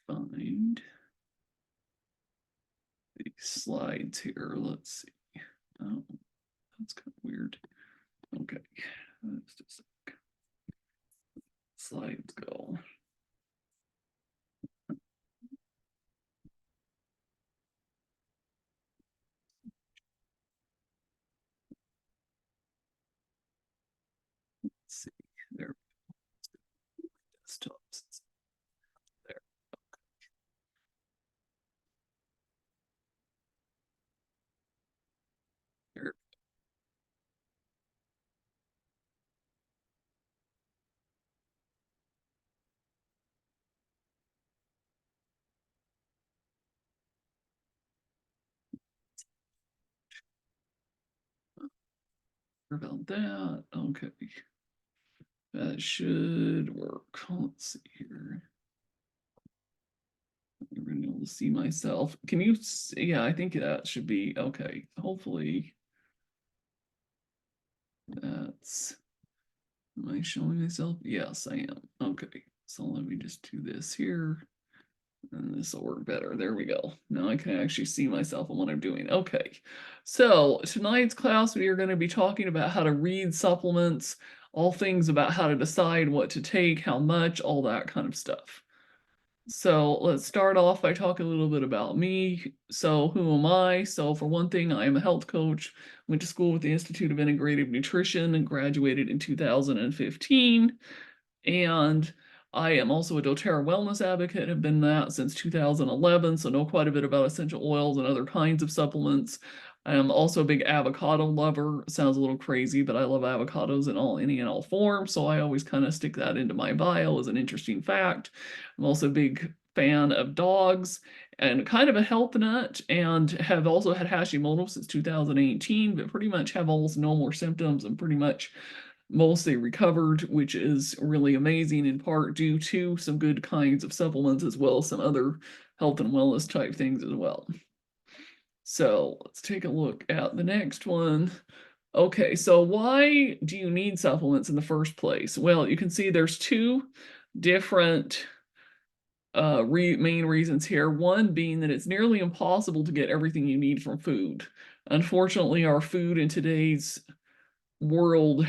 find the slides here. Let's see. Oh, that's kind of weird. Okay, let's just slides go. Let's see. There, desktops. There. There. About that. Okay. That should work. Let's see here. I'm going to be able to see myself. Can you see? Yeah, I think that should be okay. Hopefully that's, am I showing myself? Yes, I am. Okay. So let me just do this here. And this will work better. There we go. Now I can actually see myself and what I'm doing. Okay. So tonight's class, we are going to be talking about how to read supplements, all things about how to decide what to take, how much, all that kind of stuff. So let's start off by talking a little bit about me. So who am I? So for one thing, I am a health coach. Went to school with the Institute of Integrative Nutrition and graduated in 2015. And I am also a doTERRA wellness advocate, have been that since 2011, so know quite a bit about essential oils and other kinds of supplements. I am also a big avocado lover. Sounds a little crazy, but I love avocados in any and all forms, so I always kind of stick that into my bio as an interesting fact. I'm also a big fan of dogs and kind of a health nut, and have also had Hashimoto since 2018, but pretty much have almost no more symptoms and pretty much mostly recovered, which is really amazing, in part due to some good kinds of supplements as well as some other health and wellness type things as well. So let's take a look at the next one. Okay, so why do you need supplements in the first place? Well, you can see there's two different main reasons here. One being that it's nearly impossible to get everything you need from food. Unfortunately, our food in today's world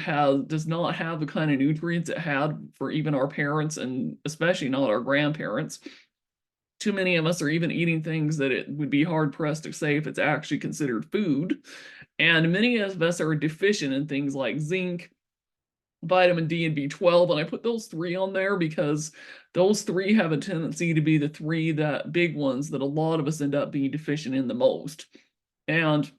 does not have the kind of nutrients it had for even our parents, and especially not our grandparents. Too many of us are even eating things that it would be hard pressed to say if it's actually considered food. And many of us are deficient in things like zinc, vitamin D, and B12. And I put those three on there because those three have a tendency to be the three that big ones that a lot of us end up being deficient in the most. And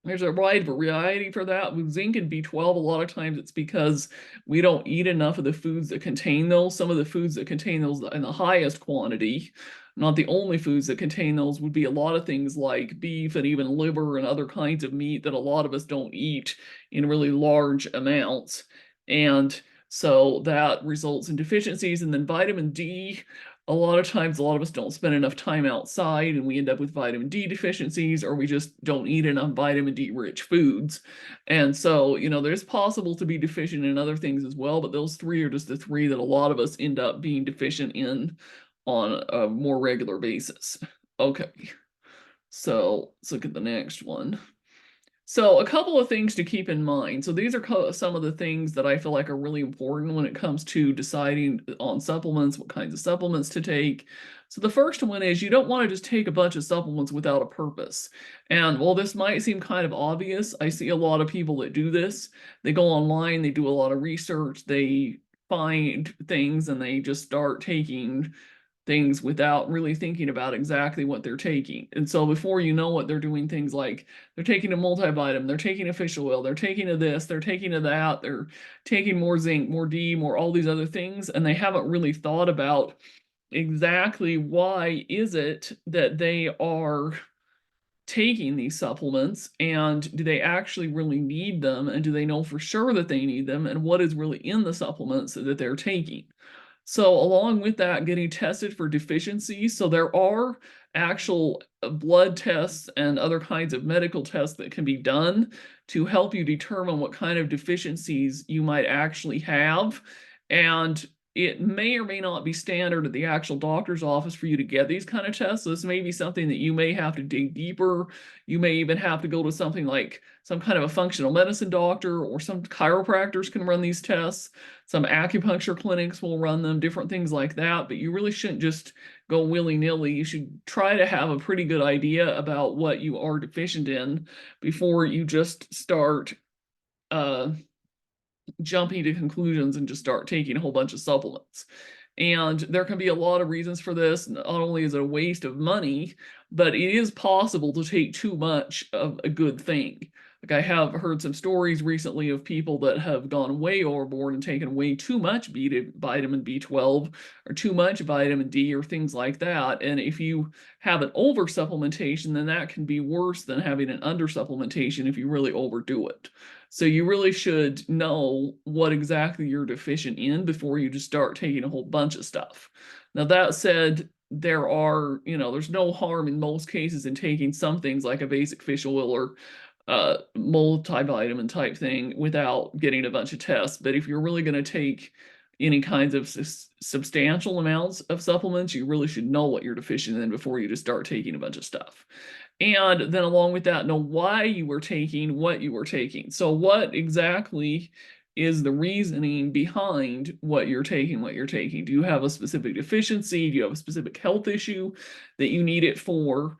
there's a wide variety for that. With zinc and B12, a lot of times it's because we don't eat enough of the foods that contain those. Some of the foods that contain those in the highest quantity, not the only foods that contain those, would be a lot of things like beef and even liver and other kinds of meat that a lot of us don't eat in really large amounts. And so that results in deficiencies. And then vitamin D, a lot of times, a lot of us don't spend enough time outside and we end up with vitamin D deficiencies, or we just don't eat enough vitamin D rich foods. And so, there's possible to be deficient in other things as well, but those three are just the three that a lot of us end up being deficient in on a more regular basis. Okay, so let's look at the next one. So a couple of things to keep in mind. So these are some of the things that I feel like are really important when it comes to deciding on supplements, what kinds of supplements to take. So the first one is you don't want to just take a bunch of supplements without a purpose. And while this might seem kind of obvious, I see a lot of people that do this. They go online, they do a lot of research, they find things, and they just start taking things without really thinking about exactly what they're taking. And so before you know it, they're doing things like they're taking a multivitamin, they're taking a fish oil, they're taking a this, they're taking a that, they're taking more zinc, more D, more all these other things, and they haven't really thought about exactly why is it that they are taking these supplements, and do they actually really need them, and do they know for sure that they need them, and what is really in the supplements that they're taking. So along with that, getting tested for deficiencies. So there are actual blood tests and other kinds of medical tests that can be done to help you determine what kind of deficiencies you might actually have. And it may or may not be standard at the actual doctor's office for you to get these kind of tests. So this may be something that you may have to dig deeper. You may even have to go to something like some kind of a functional medicine doctor, or some chiropractors can run these tests. Some acupuncture clinics will run them, different things like that. But you really shouldn't just go willy-nilly. You should try to have a pretty good idea about what you are deficient in before you just start jumping to conclusions and just start taking a whole bunch of supplements. And there can be a lot of reasons for this. Not only is it a waste of money, but it is possible to take too much of a good thing. Like, I have heard some stories recently of people that have gone way overboard and taken way too much vitamin B12 or too much vitamin D or things like that. And if you have an over supplementation, then that can be worse than having an under supplementation if you really overdo it. So you really should know what exactly you're deficient in before you just start taking a whole bunch of stuff. Now, that said, there's no harm in most cases in taking some things like a basic fish oil or multivitamin type thing without getting a bunch of tests. But if you're really going to take any kinds of substantial amounts of supplements, you really should know what you're deficient in before you just start taking a bunch of stuff. And then along with that, know why you were taking what you were taking. So what exactly is the reasoning behind what you're taking? Do you have a specific deficiency? Do you have a specific health issue that you need it for?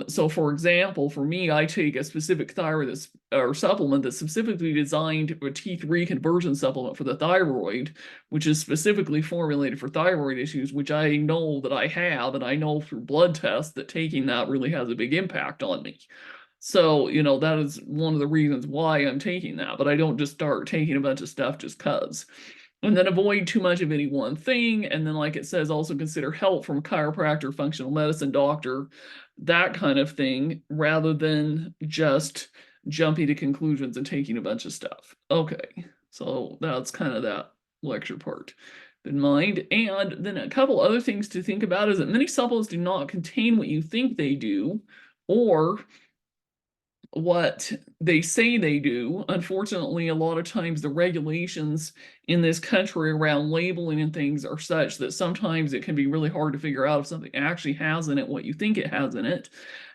So for example, for me, I take a specific thyroid or supplement that's specifically designed, a T3 conversion supplement for the thyroid, which is specifically formulated for thyroid issues, which I know that I have, and I know through blood tests that taking that really has a big impact on me. So, that is one of the reasons why I'm taking that, but I don't just start taking a bunch of stuff just cuz. And then avoid too much of any one thing. And then, like it says, also consider help from a chiropractor, functional medicine doctor, that kind of thing, rather than just jumping to conclusions and taking a bunch of stuff. Okay, so that's kind of that lecture part in mind. And then a couple other things to think about is that many supplements do not contain what you think they do, or what they say they do. Unfortunately, a lot of times the regulations in this country around labeling and things are such that sometimes it can be really hard to figure out if something actually has in it what you think it has in it.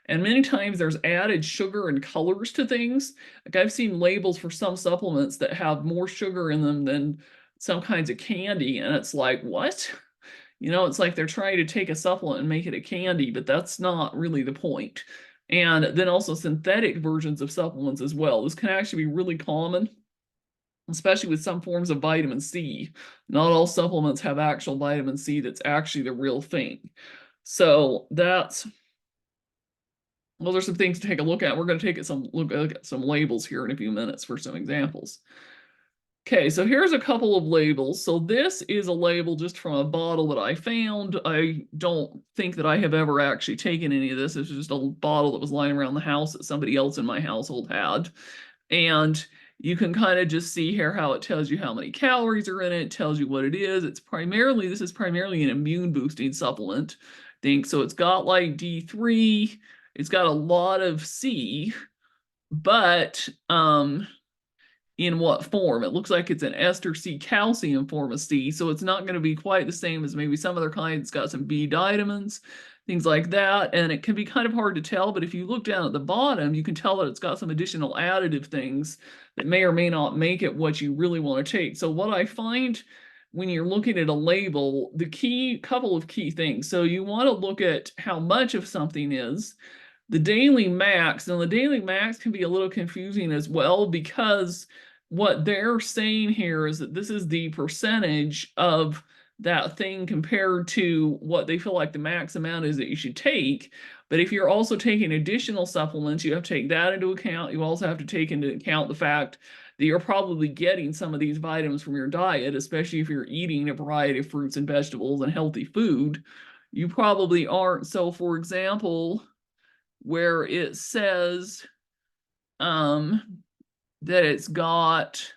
And many times there's added sugar and colors to things. Like, I've seen labels for some supplements that have more sugar in them than some kinds of candy, and it's like, what? It's like they're trying to take a supplement and make it a candy, but that's not really the point. And then also synthetic versions of supplements as well. This can actually be really common, especially with some forms of vitamin C. Not all supplements have actual vitamin C that's actually the real thing. So those are some things to take a look at. We're going to look at some labels here in a few minutes for some examples. Okay, so here's a couple of labels. So this is a label just from a bottle that I found. I don't think that I have ever actually taken any of this. This is just a bottle that was lying around the house that somebody else in my household had. And you can kind of just see here how it tells you how many calories are in it, tells you what it is. This is primarily an immune boosting supplement thing. So it's got like D3, it's got a lot of C, but in what form? It looks like it's an ester C calcium form of C, so it's not going to be quite the same as maybe some other kinds. It's got some B vitamins, things like that, and it can be kind of hard to tell, but if you look down at the bottom, you can tell that it's got some additional additive things that may or may not make it what you really want to take. So what I find when you're looking at a label, couple of key things. So you want to look at how much of something is. The daily max, and the daily max can be a little confusing as well, because what they're saying here is that this is the percentage of that thing compared to what they feel like the max amount is that you should take. But if you're also taking additional supplements, you have to take that into account. You also have to take into account the fact that you're probably getting some of these vitamins from your diet, especially if you're eating a variety of fruits and vegetables and healthy food. You probably aren't. So for example, where it says that it's got,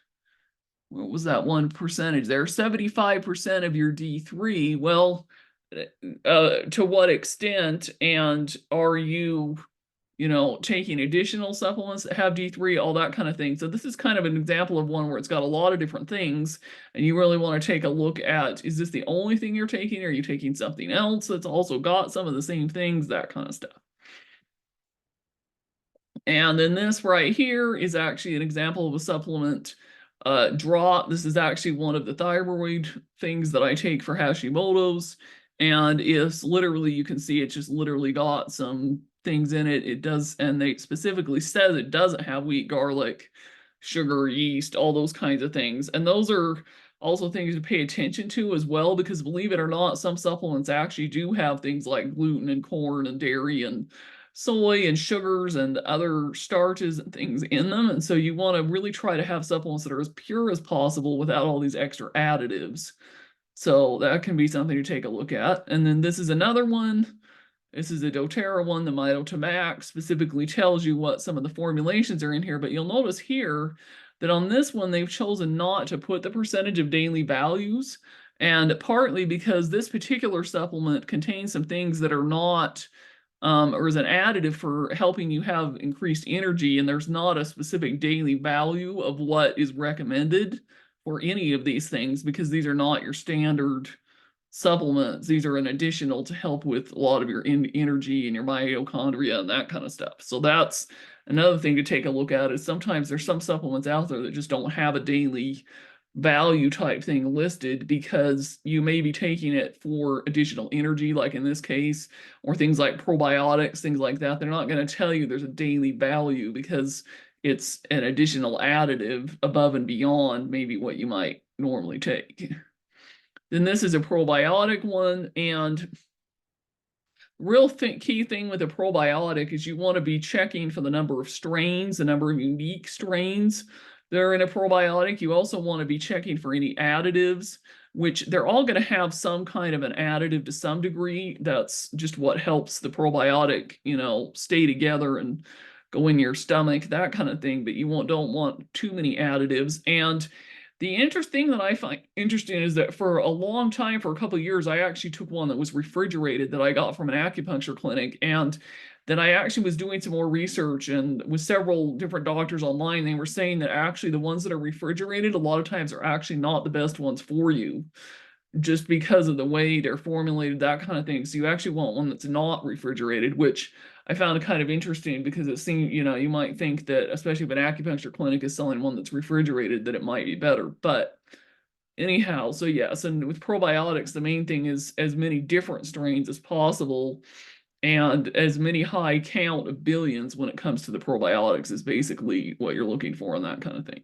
what was that one percentage there? 75% of your D3. Well, to what extent, and are you taking additional supplements that have D3, all that kind of thing. So this is kind of an example of one where it's got a lot of different things, and you really want to take a look at, is this the only thing you're taking? Or are you taking something else that's also got some of the same things, that kind of stuff. And then this right here is actually an example of a supplement drop. This is actually one of the thyroid things that I take for Hashimoto's. And it's literally, you can see it just literally got some things in it. It does, and they specifically says it doesn't have wheat, garlic, sugar, yeast, all those kinds of things. And those are also things to pay attention to as well, because believe it or not, some supplements actually do have things like gluten and corn and dairy and soy and sugars and other starches and things in them. And so you want to really try to have supplements that are as pure as possible without all these extra additives. So that can be something to take a look at. And then this is another one. This is a doTERRA one. The Mitotomax specifically tells you what some of the formulations are in here, but you'll notice here that on this one, they've chosen not to put the percentage of daily values, and partly because this particular supplement contains some things that are not or is an additive for helping you have increased energy, and there's not a specific daily value of what is recommended for any of these things, because these are not your standard supplements. These are an additional to help with a lot of your energy and your mitochondria and that kind of stuff. So that's another thing to take a look at, is sometimes there's some supplements out there that just don't have a daily value type thing listed, because you may be taking it for additional energy, like in this case, or things like probiotics, things like that. They're not going to tell you there's a daily value because it's an additional additive above and beyond maybe what you might normally take. Then this is a probiotic one, and real key thing with a probiotic is you want to be checking for the number of strains, the number of unique strains that are in a probiotic. You also want to be checking for any additives, which they're all going to have some kind of an additive to some degree. That's just what helps the probiotic, stay together and go in your stomach, that kind of thing. But you don't want too many additives. And the interesting thing that I find interesting is that for a long time, for a couple of years, I actually took one that was refrigerated that I got from an acupuncture clinic. And then I actually was doing some more research, and with several different doctors online, they were saying that actually the ones that are refrigerated a lot of times are actually not the best ones for you, just because of the way they're formulated, that kind of thing. So you actually want one that's not refrigerated, which I found kind of interesting, because it seemed, you might think that, especially if an acupuncture clinic is selling one that's refrigerated, that it might be better. But anyhow, so yes, and with probiotics, the main thing is as many different strains as possible, and as many high count of billions when it comes to the probiotics is basically what you're looking for on that kind of thing.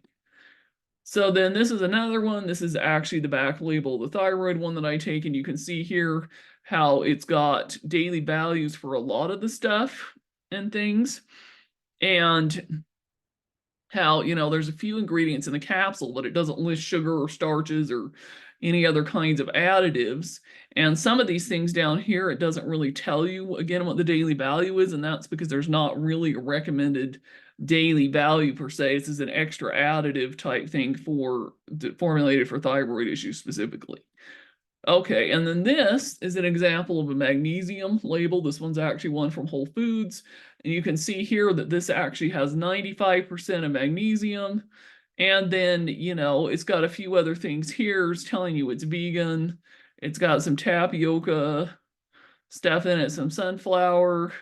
So then this is another one. This is actually the back label, the thyroid one that I take, and you can see here how it's got daily values for a lot of the stuff and things, and how, there's a few ingredients in the capsule, but it doesn't list sugar or starches or any other kinds of additives. And some of these things down here, it doesn't really tell you, again, what the daily value is, and that's because there's not really a recommended daily value per se. This is an extra additive type thing formulated for thyroid issues specifically. Okay, and then this is an example of a magnesium label. This one's actually one from Whole Foods. And you can see here that this actually has 95% of magnesium. And then, it's got a few other things here. It's telling you it's vegan. It's got some tapioca stuff in it, some sunflower,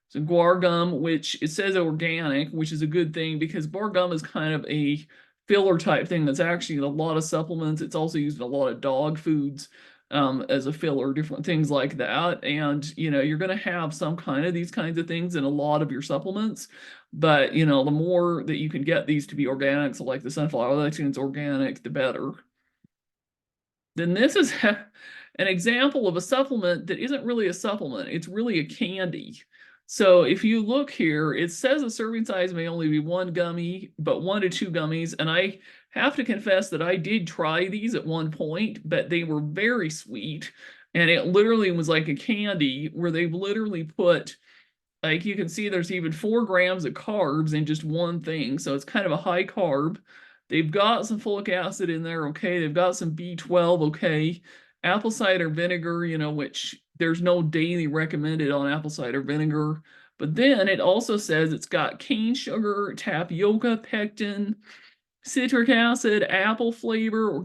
some guar gum, which it says organic, which is a good thing, because guar gum is kind of a filler type thing that's actually in a lot of supplements. It's also used in a lot of dog foods as a filler, different things like that. And, you're going to have some kind of these kinds of things in a lot of your supplements. But, the more that you can get these to be organic, so like the sunflower lecithin's organic, the better. Then this is an example of a supplement that isn't really a supplement. It's really a candy. So if you look here, it says the serving size may only be 1 gummy, but 1 to 2 gummies. And I have to confess that I did try these at one point, but they were very sweet. And it literally was like a candy where they've literally put, like, you can see there's even 4 grams of carbs in just one thing. So it's kind of a high carb. They've got some folic acid in there, okay. They've got some B12, okay. Apple cider vinegar, which there's no daily recommended on apple cider vinegar, But then it also says it's got cane sugar, tapioca, pectin, citric acid, apple flavor,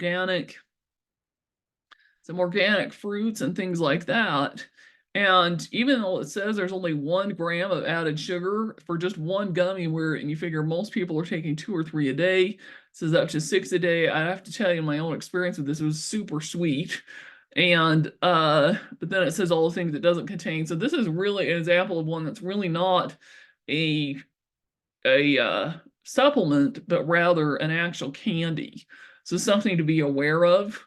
some organic fruits and things like that. And even though it says there's only 1 gram of added sugar for just one gummy, and you figure most people are taking 2 or 3 a day, it says up to 6 a day. I have to tell you, my own experience with this, it was super sweet. And but then it says all the things it doesn't contain. So this is really an example of one that's really not a supplement, but rather an actual candy. So something to be aware of.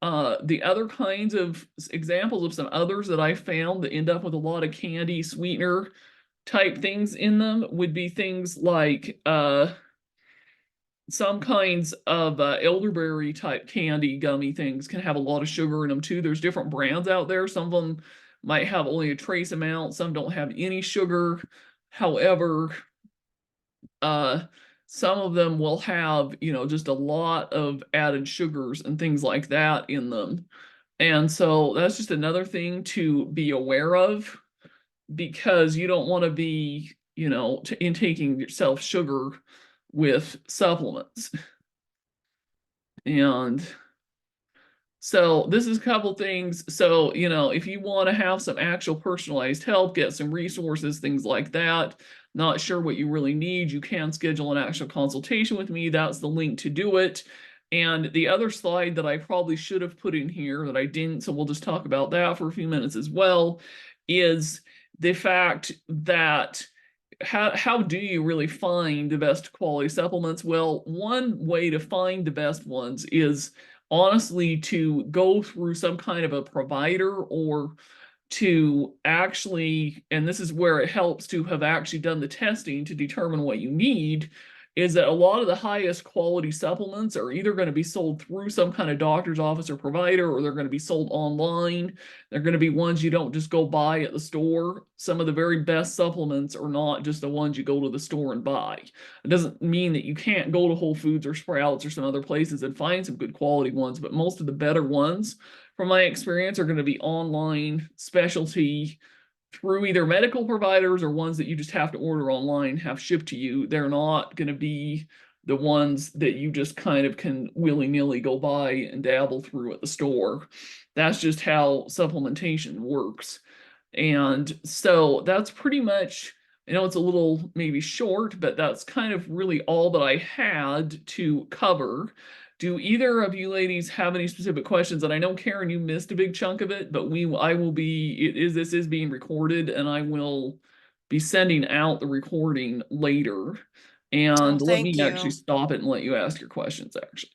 The other kinds of examples of some others that I found that end up with a lot of candy sweetener type things in them would be things like some kinds of elderberry type candy gummy things can have a lot of sugar in them too. There's different brands out there. Some of them might have only a trace amount, some don't have any sugar. However, some of them will have, just a lot of added sugars and things like that in them. And so that's just another thing to be aware of, because you don't want to be, intaking yourself sugar with supplements. And so this is a couple things. So, if you want to have some actual personalized help, get some resources, things like that, not sure what you really need, you can schedule an actual consultation with me. That's the link to do it. And the other slide that I probably should have put in here that I didn't, so we'll just talk about that for a few minutes as well, is the fact that how do you really find the best quality supplements? Well, one way to find the best ones is honestly to go through some kind of a provider, or to actually, and this is where it helps to have actually done the testing to determine what you need, is that a lot of the highest quality supplements are either going to be sold through some kind of doctor's office or provider, or they're going to be sold online. They're going to be ones you don't just go buy at the store. Some of the very best supplements are not just the ones you go to the store and buy. It doesn't mean that you can't go to Whole Foods or Sprouts or some other places and find some good quality ones, but most of the better ones, from my experience, are going to be online, specialty, through either medical providers or ones that you just have to order online, have shipped to you. They're not going to be the ones that you just kind of can willy-nilly go buy and dabble through at the store. That's just how supplementation works. And so that's pretty much, I know it's a little maybe short, but that's kind of really all that I had to cover. Do either of you ladies have any specific questions? And I know, Karen, you missed a big chunk of it, but this is being recorded, and I will be sending out the recording later. Oh, And let thank me actually you. stop it and let you ask your questions, actually.